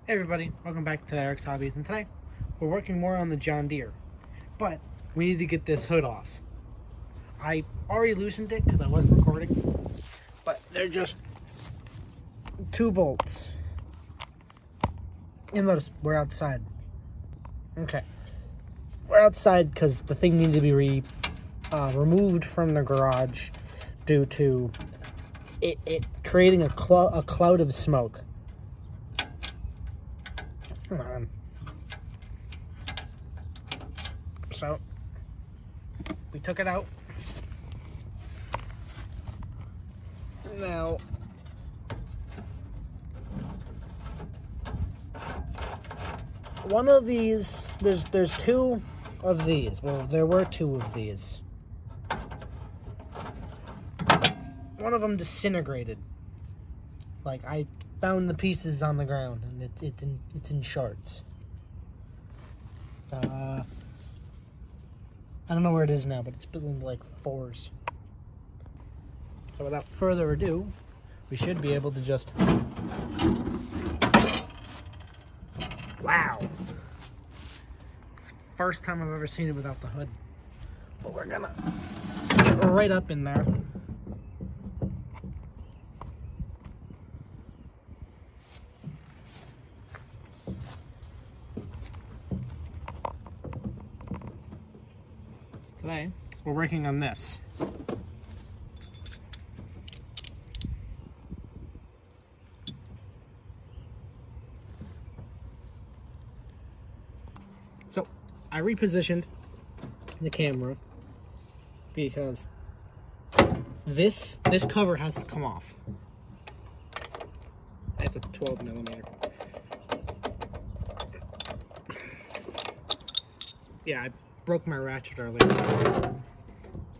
Hey everybody, welcome back to Eric's Hobbies, and today we're working more on the John Deere, but we need to get this hood off. I already loosened it because I wasn't recording, but they're just 2 bolts. And notice, we're outside. Okay. We're outside because the thing needed to be removed from the garage due to it creating a cloud of smoke. Come on. So, we took it out. Now, one of these, there's 2 of these. Well, there were 2 of these. One of them disintegrated. Like, I found the pieces on the ground, and it's in shards. I don't know where it is now, but it's split into like 4s. So without further ado, we should be able to just... Wow! It's the first time I've ever seen it without the hood. But we're gonna get right up in there. Today, we're working on this. So, I repositioned the camera because this cover has to come off. It's a 12mm. Yeah, I broke my ratchet earlier,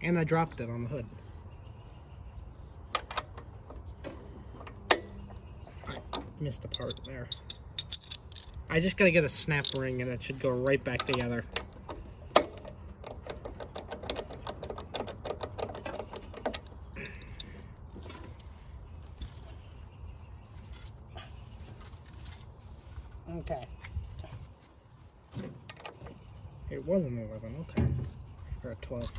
and I dropped it on the hood. I missed a part there. I just gotta get a snap ring and it should go right back together. Okay. It was an 11, okay. Or a 12.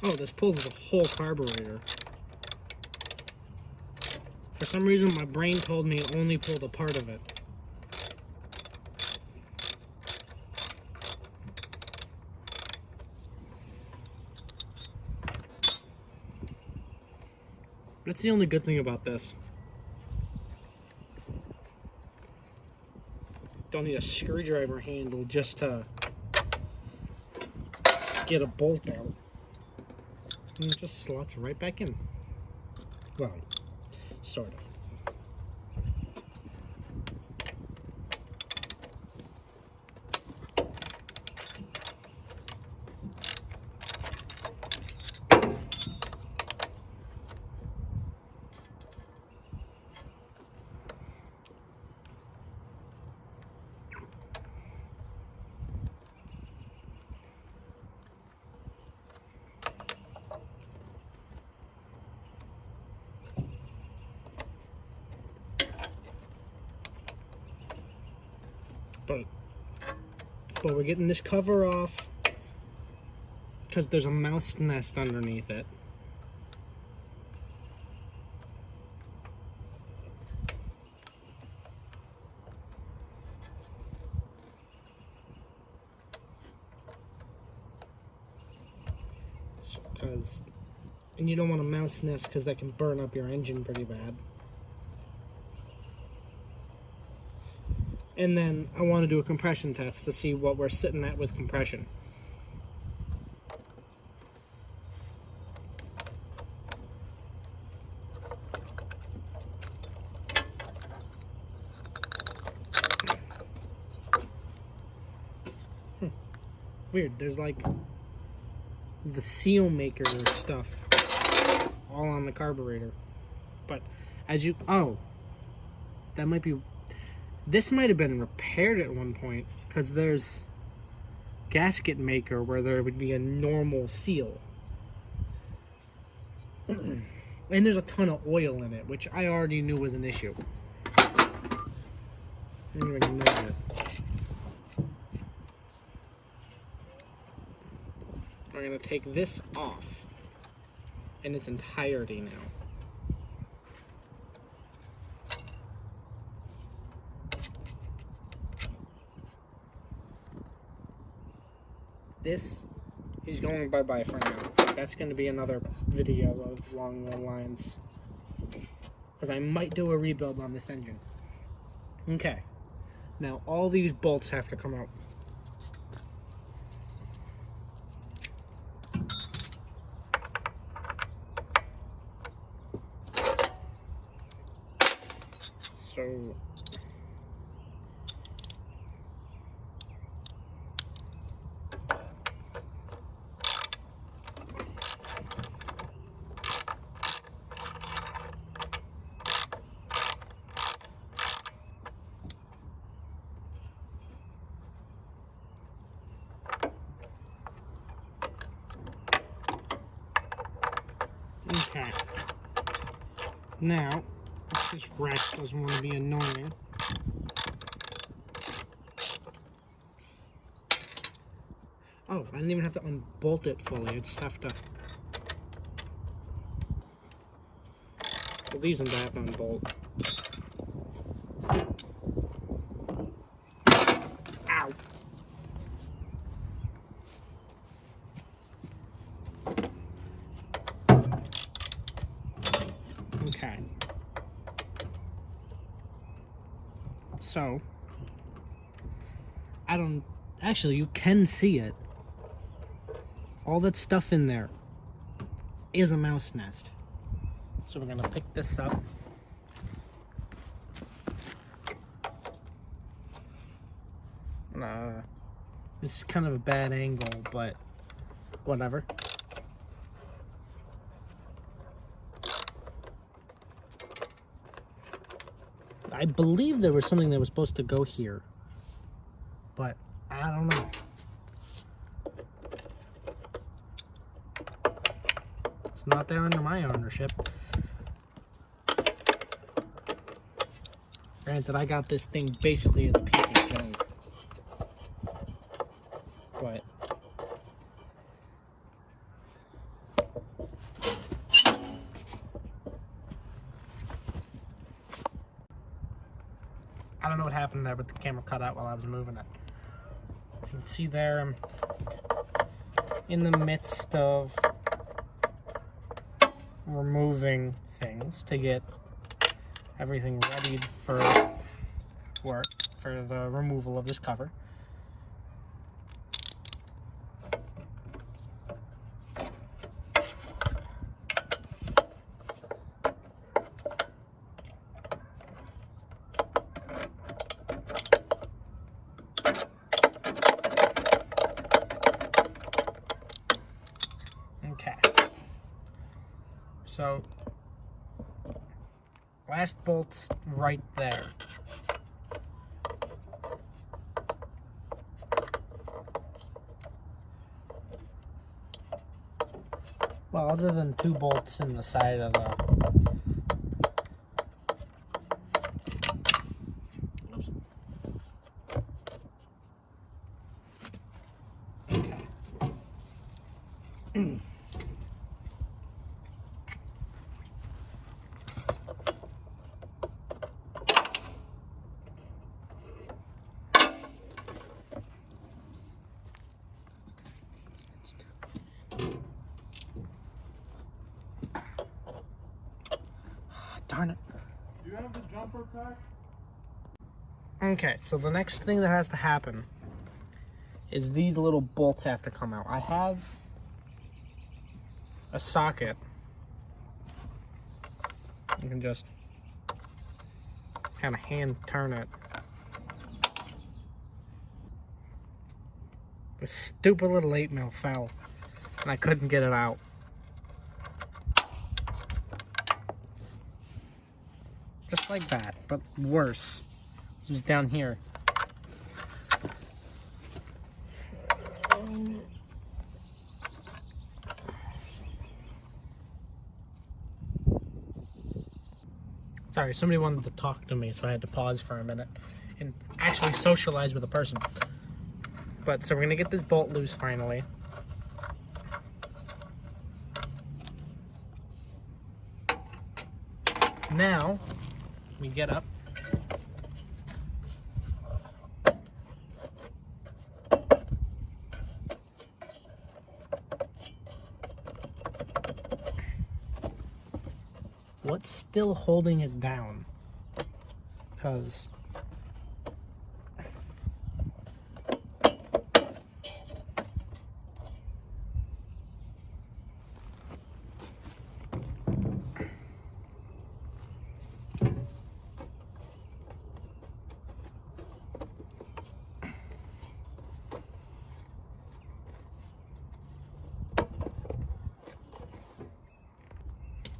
Oh, this pulls the whole carburetor. For some reason, my brain told me it only pulled a part of it. That's the only good thing about this. Don't need a screwdriver handle just to get a bolt out. And it just slots right back in. Well, sort of. But we're getting this cover off because there's a mouse nest underneath it. And you don't want a mouse nest because that can burn up your engine pretty bad. And then I want to do a compression test to see what we're sitting at with compression. Weird, there's like the seal maker stuff all on the carburetor. But as you, oh, that might be, this might have been repaired at one point because there's gasket maker where there would be a normal seal. And there's a ton of oil in it, which I already knew was an issue. I didn't even know it. I'm going to take this off in its entirety now. This is going bye-bye for now. That's going to be another video of along the lines. Because I might do a rebuild on this engine. Okay. Now all these bolts have to come out. So okay. Now, if this rack doesn't want to be annoying, oh, I didn't even have to unbolt it fully. I just have to. Well, these ones I have to unbolt. Ow. Okay. So, I don't, actually you can see it. All that stuff in there is a mouse nest. So we're gonna pick this up. This is kind of a bad angle, but whatever. I believe there was something that was supposed to go here, but I don't know. It's not there under my ownership. Granted, I got this thing basically as a piece of junk. But I don't know what happened there, but the camera cut out while I was moving it. You can see there I'm in the midst of removing things to get everything ready for work, for the removal of this cover. Okay, so last bolt's right there. Well, other than 2 bolts in the side of the... Oops. Okay. Darn it. Do you have the jumper pack? Okay, so the next thing that has to happen is these little bolts have to come out. I have a socket. You can just kind of hand turn it. The stupid little 8mm fell, and I couldn't get it out. Just like that, but worse. This was down here. Sorry, somebody wanted to talk to me, so I had to pause for a minute and actually socialize with a person. But, so we're gonna get this bolt loose finally. Now, we get up. What's still holding it down? Because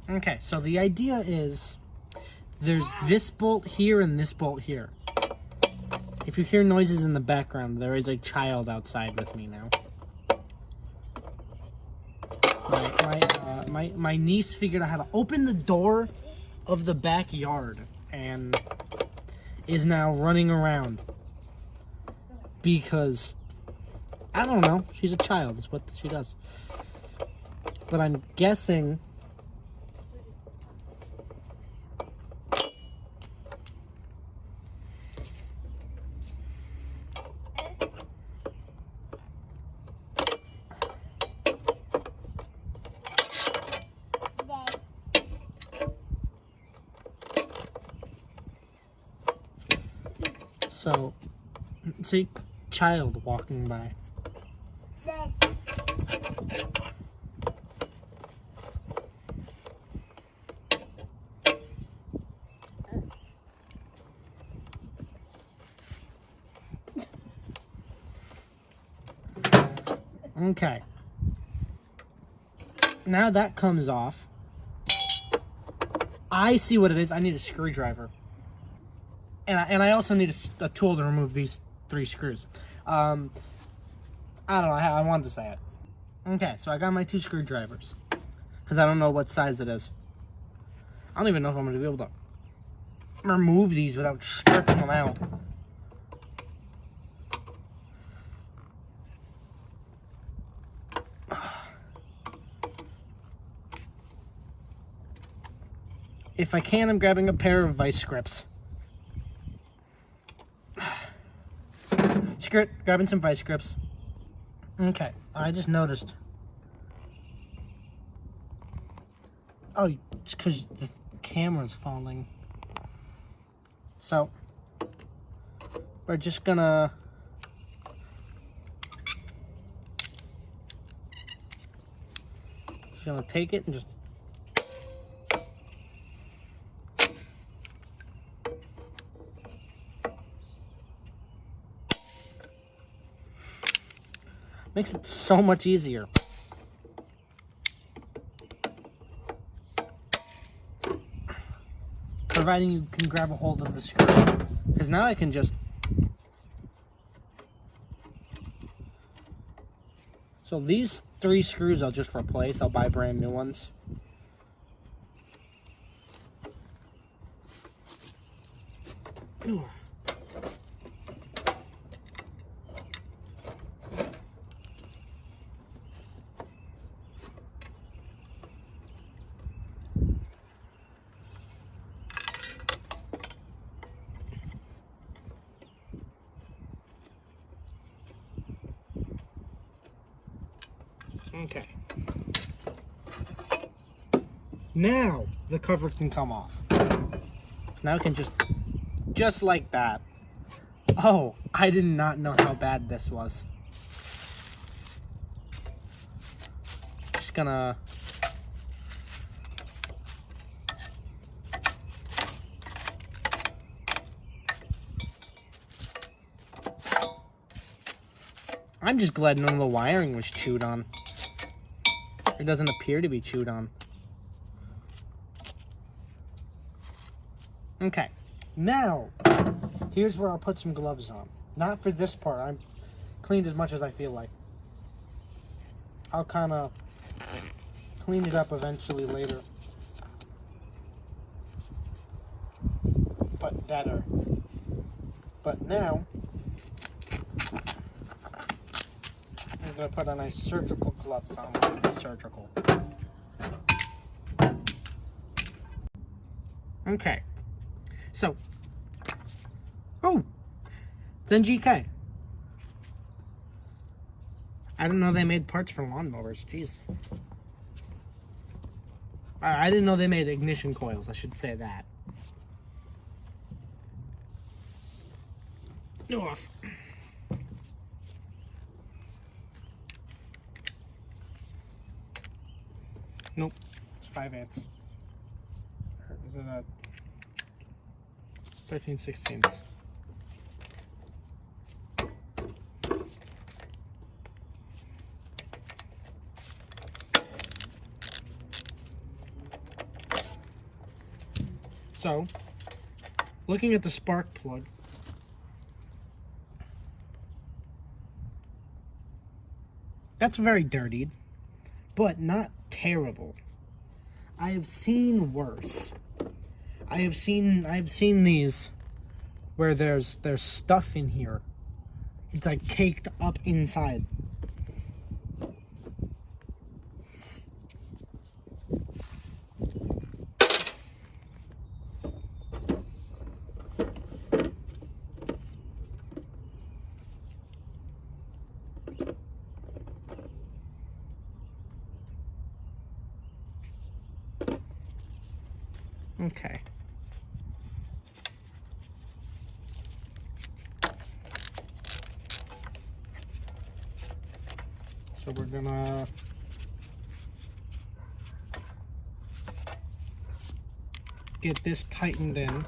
okay, so the idea is there's this bolt here and this bolt here. If you hear noises in the background, there is a child outside with me now. My niece figured out how to open the door of the backyard and is now running around because, I don't know, she's a child, is what she does. But I'm guessing so, see, child walking by. Okay. Now that comes off. I see what it is. I need a screwdriver. And I also need a tool to remove these 3 screws. I don't know. I wanted to say it. Okay, so I got my 2 screwdrivers. Because I don't know what size it is. I don't even know if I'm going to be able to remove these without stripping them out. If I can, I'm grabbing a pair of vice grips. Screw it, grabbing some vice grips. Okay, I just noticed. Oh, it's because the camera's falling. So, we're just gonna... take it and just... Makes it so much easier. Providing you can grab a hold of the screw. Because now I can just... So these 3 screws I'll just replace. I'll buy brand new ones. Ooh. Okay. Now the cover can come off. Now it can just like that. Oh, I did not know how bad this was. Just gonna... I'm just glad none of the wiring was chewed on. It doesn't appear to be chewed on. Okay, now, here's where I'll put some gloves on. Not for this part, I'm cleaned as much as I feel like. I'll kind of clean it up eventually later. but better. But now, I'm going to put on my surgical gloves on. Surgical. Okay. So. Oh! It's NGK. I didn't know they made parts for lawnmowers. Jeez. I didn't know they made ignition coils. I should say that. New off. Nope. It's 5/8. Is it a 13/16? So, looking at the spark plug, that's very dirtied, but not terrible. I have seen worse. I have seen these where there's stuff in here. It's like caked up inside. Okay. So we're gonna get this tightened in.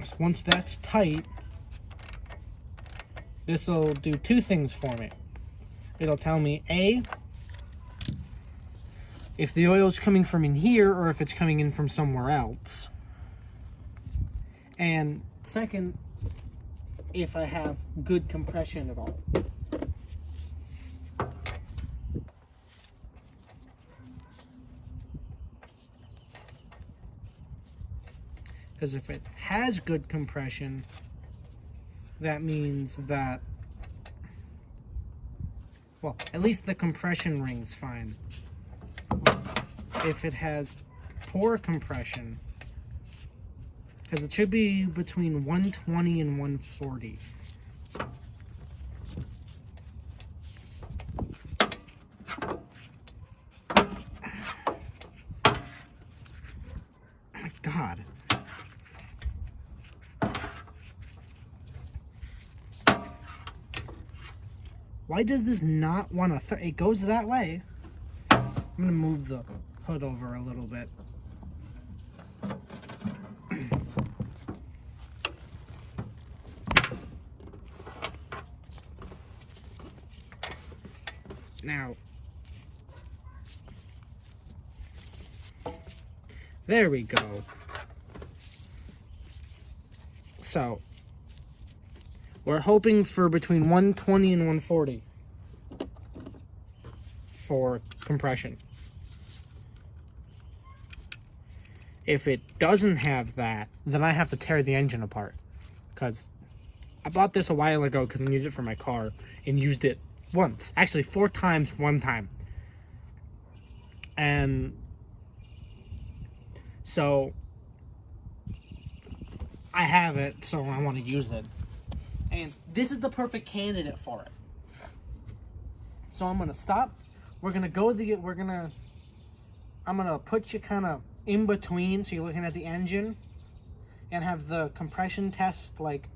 So once that's tight, this will do two things for me. It'll tell me A, if the oil is coming from in here or if it's coming in from somewhere else. And second, if I have good compression at all. Because if it has good compression, that means that, well, at least the compression ring's fine. If it has poor compression, because it should be between 120 and 140. My God. Why does this not want to? It goes that way. I'm gonna move the hood over a little bit. Now, there we go. So, we're hoping for between 120 and 140 for compression. If it doesn't have that, then I have to tear the engine apart. Because I bought this a while ago because I needed it for my car and used it once. Actually, 4 times one time. And so I have it, so I want to use it. And this is the perfect candidate for it. So I'm gonna stop. I'm gonna put you kind of in between, so you're looking at the engine, and have the compression test like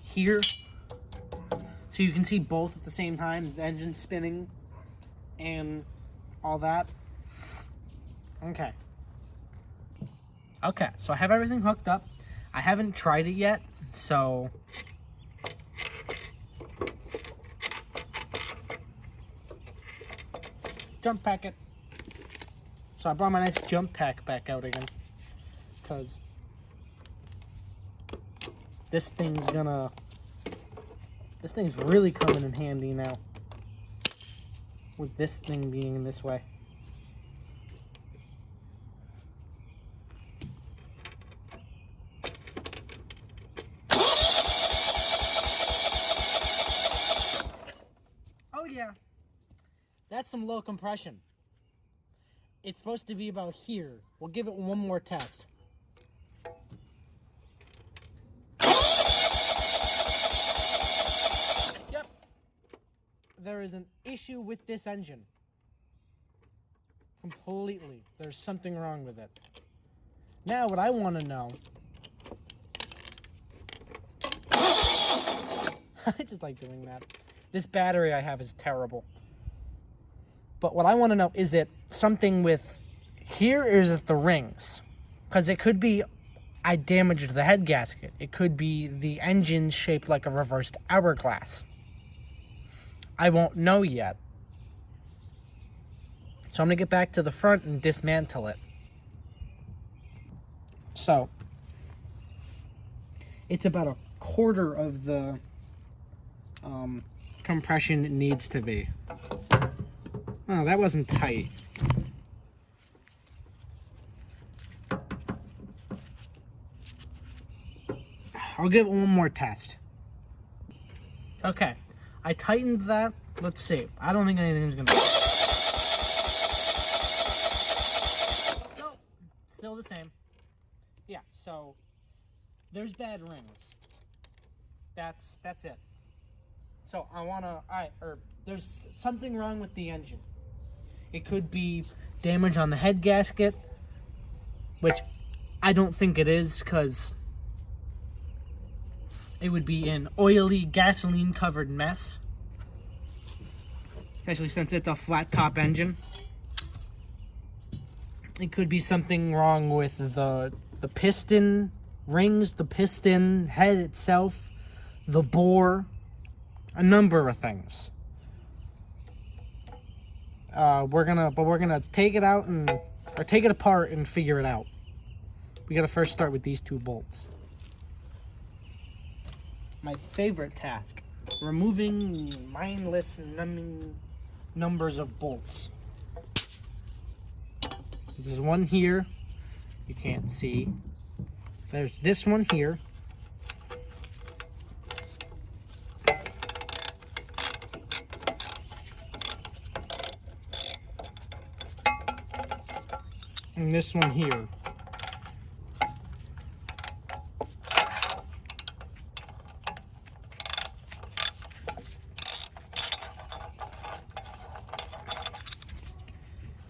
here, so you can see both at the same time, the engine spinning and all that. Okay, so I have everything hooked up. I haven't tried it yet, so jump packet. So I brought my nice jump pack back out again, because this thing's really coming in handy now, with this thing being in this way. That's some low compression. It's supposed to be about here. We'll give it one more test. Yep. There is an issue with this engine. Completely. There's something wrong with it. Now what I want to know... I just like doing that. This battery I have is terrible. But what I want to know, is it something with here, or is it the rings? Because it could be I damaged the head gasket. It could be the engine shaped like a reversed hourglass. I won't know yet. So I'm going to get back to the front and dismantle it. So, it's about a quarter of the compression it needs to be. Oh, that wasn't tight. I'll give it one more test. Okay, I tightened that. Let's see. I don't think anything's gonna... Nope, still the same. Yeah, so there's bad rings. That's it. So I wanna, there's something wrong with the engine. It could be damage on the head gasket, which I don't think it is, because it would be an oily, gasoline-covered mess. Especially since it's a flat-top engine. It could be something wrong with the piston rings, the piston head itself, the bore, a number of things. We're gonna take it out or take it apart and figure it out. We gotta first start with these two bolts. My favorite task: removing mindless numbers of bolts. There's one here, you can't see. There's this one here. And this one here.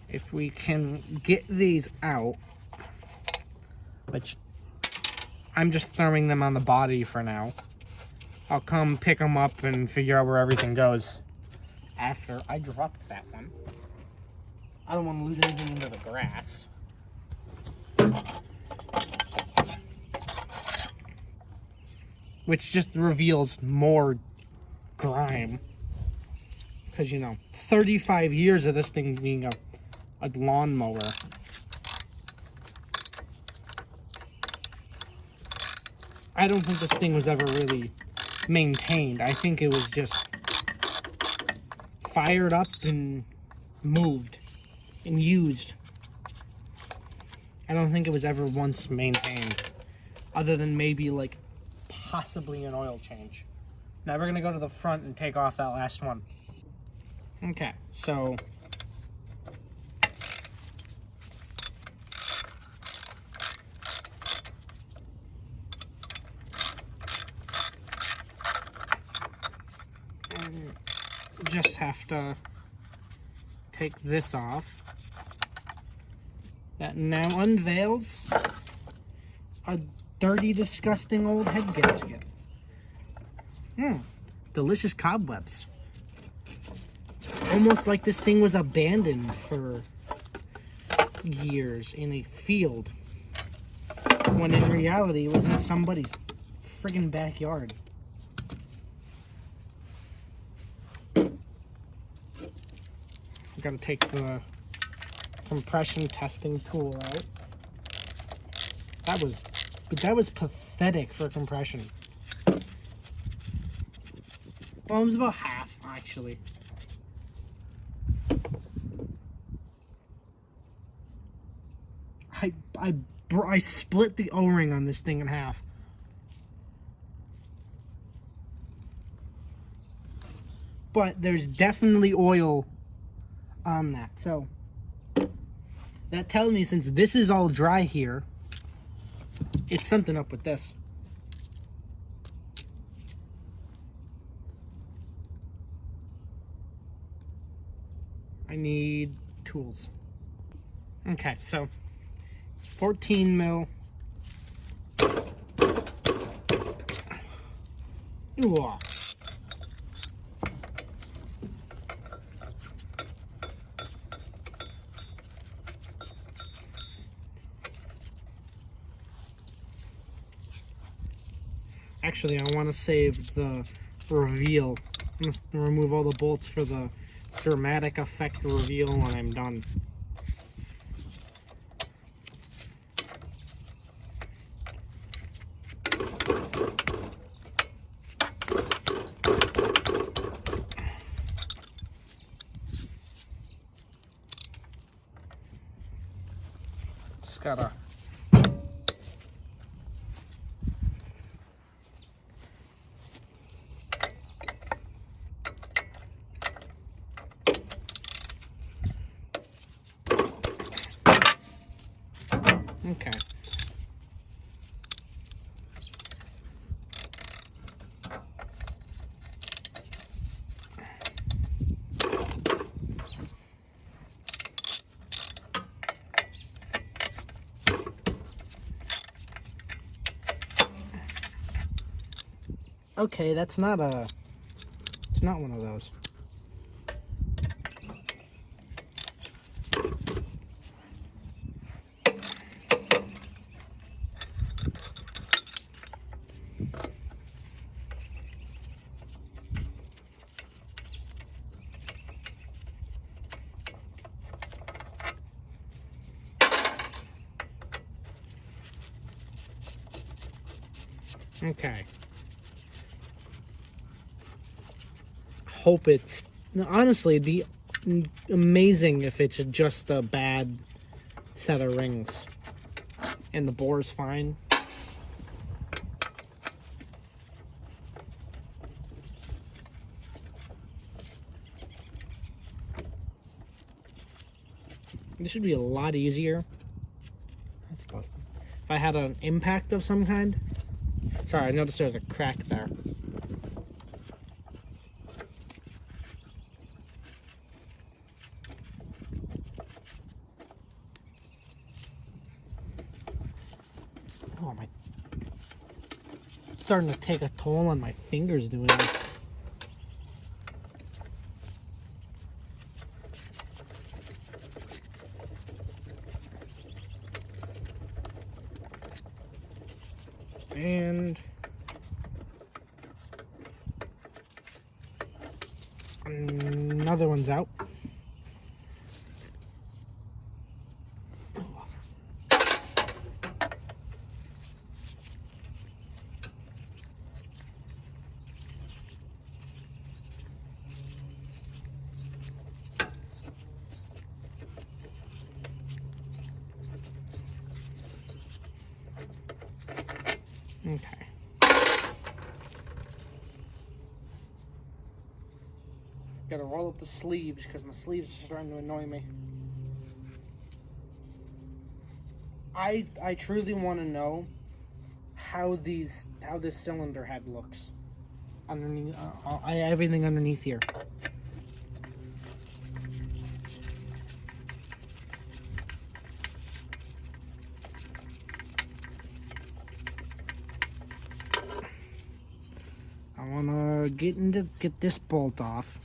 If we can get these out, which I'm just throwing them on the body for now. I'll come pick them up and figure out where everything goes after I dropped that one. I don't want to lose anything into the grass. Which just reveals more grime. Because, 35 years of this thing being a lawnmower. I don't think this thing was ever really maintained. I think it was just fired up and moved and used. I don't think it was ever once maintained, other than maybe possibly an oil change. Now we're gonna go to the front and take off that last one. Okay, so just have to take this off. That now unveils a dirty, disgusting old head gasket. Delicious cobwebs. Almost like this thing was abandoned for years in a field, when in reality it was in somebody's friggin' backyard. I gotta take the compression testing tool out. That was pathetic for compression. Well, it was about half, actually. I split the O-ring on this thing in half. But there's definitely oil on that. So that tells me since this is all dry here, it's something up with this. I need tools. Okay, so 14 mil. Ooh. Actually, I want to save the reveal. I'm going to remove all the bolts for the dramatic effect reveal when I'm done. Just gotta. Okay. Okay, that's not a. It's not one of those. Okay. Hope it's honestly the amazing if it's just a bad set of rings and the bore's fine. This should be a lot easier. That's busted. If I had an impact of some kind. Sorry, I noticed there's a crack there. Oh, my. It's starting to take a toll on my fingers doing this. And another one's out. Okay. Gotta roll up the sleeves because my sleeves are starting to annoy me. I truly want to know how this cylinder head looks underneath everything underneath here. I want to get this bolt off.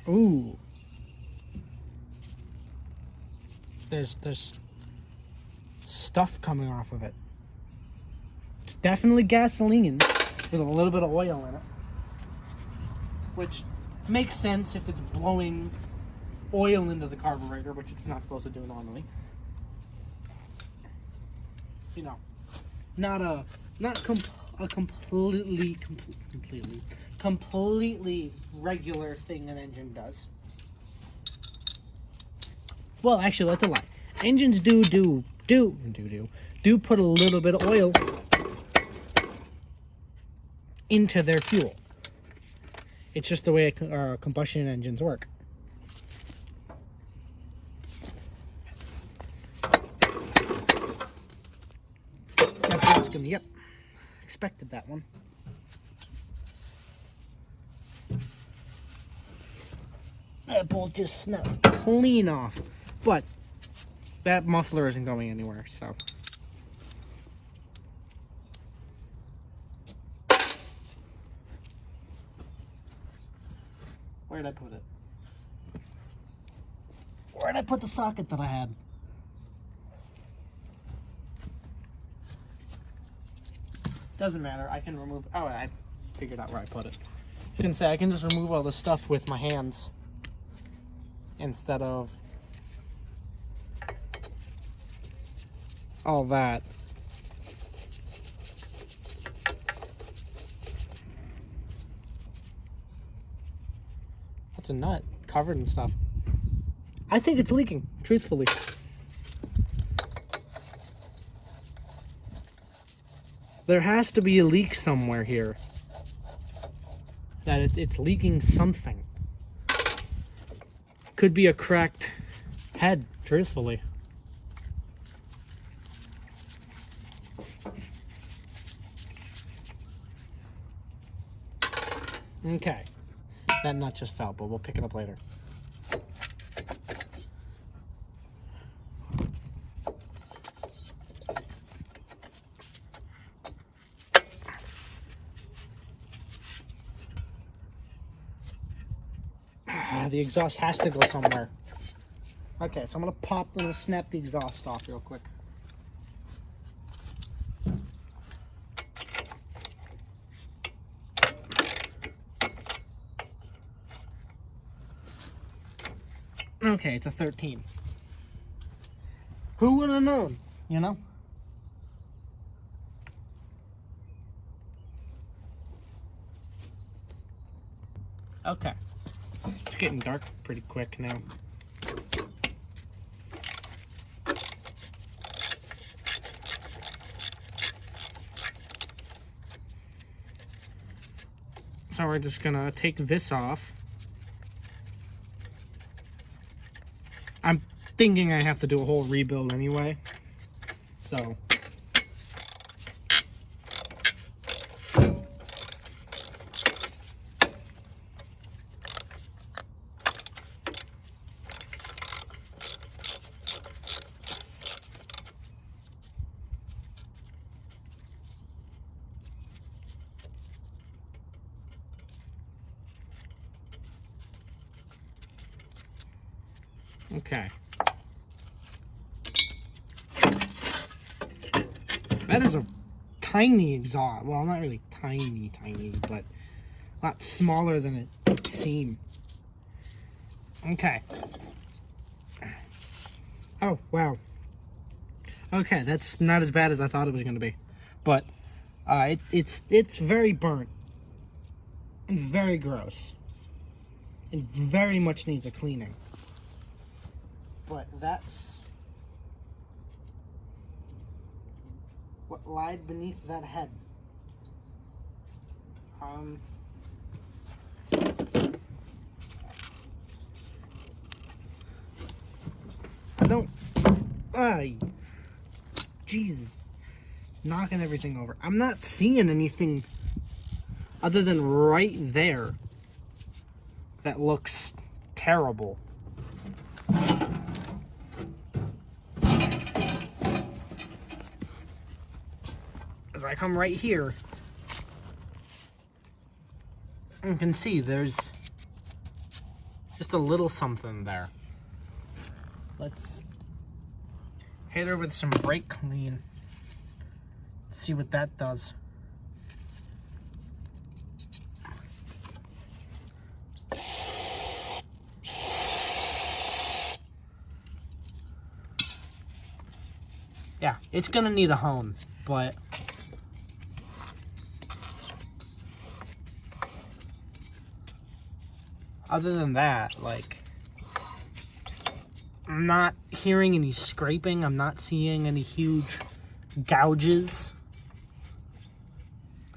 Ooh. There's stuff coming off of it. It's definitely gasoline with a little bit of oil in it. Which makes sense if it's blowing oil into the carburetor, which it's not supposed to do normally. You know, not a completely regular thing an engine does. Well, actually, that's a lie. Engines do do put a little bit of oil into their fuel. It's just the way combustion engines work. Yep, expected that one. That bolt just snapped clean off, but that muffler isn't going anywhere, so. Where'd I put it? Where'd I put the socket that I had? Doesn't matter, I can remove, oh, I figured out where I put it. I was gonna say, I can just remove all the stuff with my hands instead of all that. That's a nut covered in stuff. I think it's leaking, truthfully. There has to be a leak somewhere here. That it's leaking something. Could be a cracked head, truthfully. Okay. That nut just fell, but we'll pick it up later. The exhaust has to go somewhere. Okay, so I'm gonna snap the exhaust off real quick. Okay, it's a 13. Who would have known, you know? Okay. It's getting dark pretty quick now. So we're just gonna take this off. I'm thinking I have to do a whole rebuild anyway, so. Okay. That is a tiny exhaust. Well, not really tiny, but a lot smaller than it would seem. Okay. Oh, wow. Okay, that's not as bad as I thought it was going to be. But it's very burnt. And very gross. It very much needs a cleaning. But that's what lied beneath that head. I don't. Jesus, knocking everything over. I'm not seeing anything other than right there that looks terrible. As I come right here, you can see there's just a little something there. Let's hit her with some brake clean. See what that does. Yeah, it's gonna need a hone, but other than that, like, I'm not hearing any scraping. I'm not seeing any huge gouges.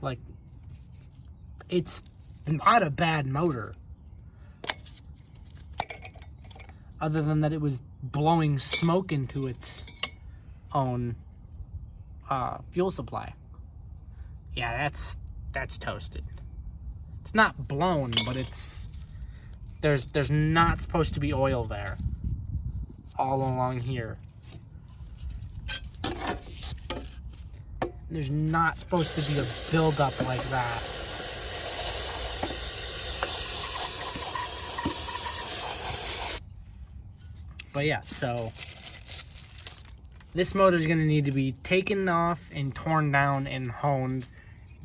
Like, it's not a bad motor. Other than that it was blowing smoke into its own fuel supply. Yeah, that's toasted. It's not blown, but it's there's not supposed to be oil there. All along here. There's not supposed to be a buildup like that. But yeah, so this motor is going to need to be taken off and torn down and honed,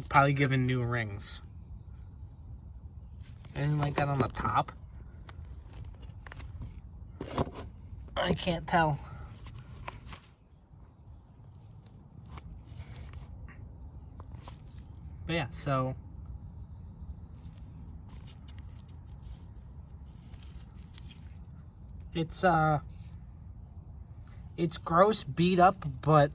probably given new rings. Anything like that on the top? I can't tell. But yeah, so it's gross, beat up, but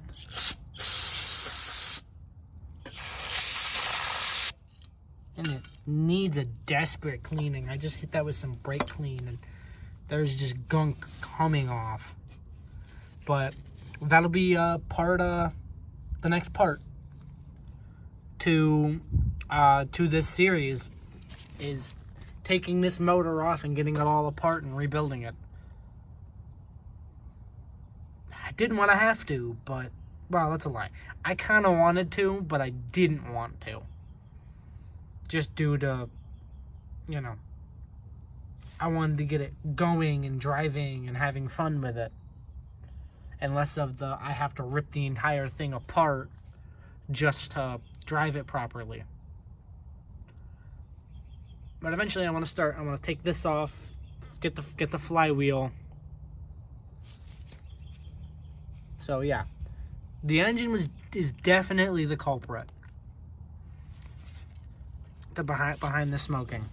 and it needs a desperate cleaning. I just hit that with some brake clean and there's just gunk coming off. But that'll be the next part to this series, is taking this motor off and getting it all apart and rebuilding it. I didn't want to have to, but, well, that's a lie. I kind of wanted to, but I didn't want to. Just due to, you know, I wanted to get it going and driving and having fun with it. And less of the, I have to rip the entire thing apart just to drive it properly. But eventually I want to take this off, get the flywheel. So yeah, the engine is definitely the culprit behind the smoking.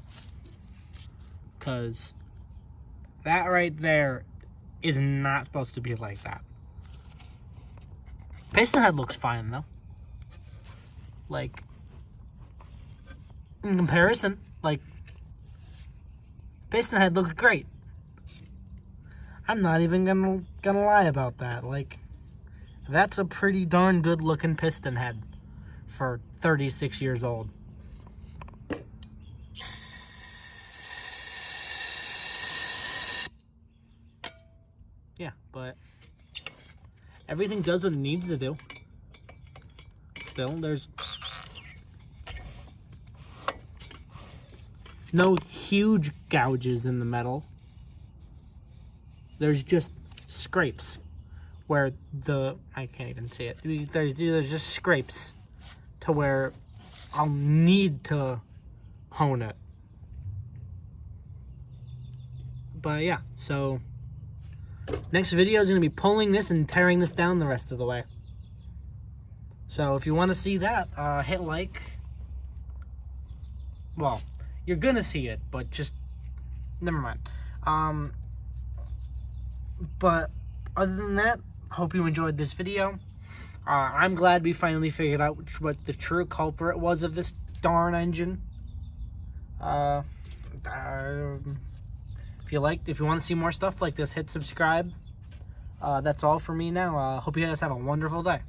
Cause that right there is not supposed to be like that. Piston head looks fine though. Like, in comparison, like, piston head looks great. I'm not even gonna lie about that. Like, that's a pretty darn good looking piston head for 36 years old. Yeah, but everything does what it needs to do. Still, there's no huge gouges in the metal. There's just scrapes where I can't even see it. There's just scrapes to where I'll need to hone it. But yeah, so next video is going to be pulling this and tearing this down the rest of the way. So if you want to see that, hit like. Well, you're going to see it, but just never mind. But other than that, hope you enjoyed this video. I'm glad we finally figured out what the true culprit was of this darn engine. If you want to see more stuff like this, hit subscribe. That's all for me now. Hope you guys have a wonderful day.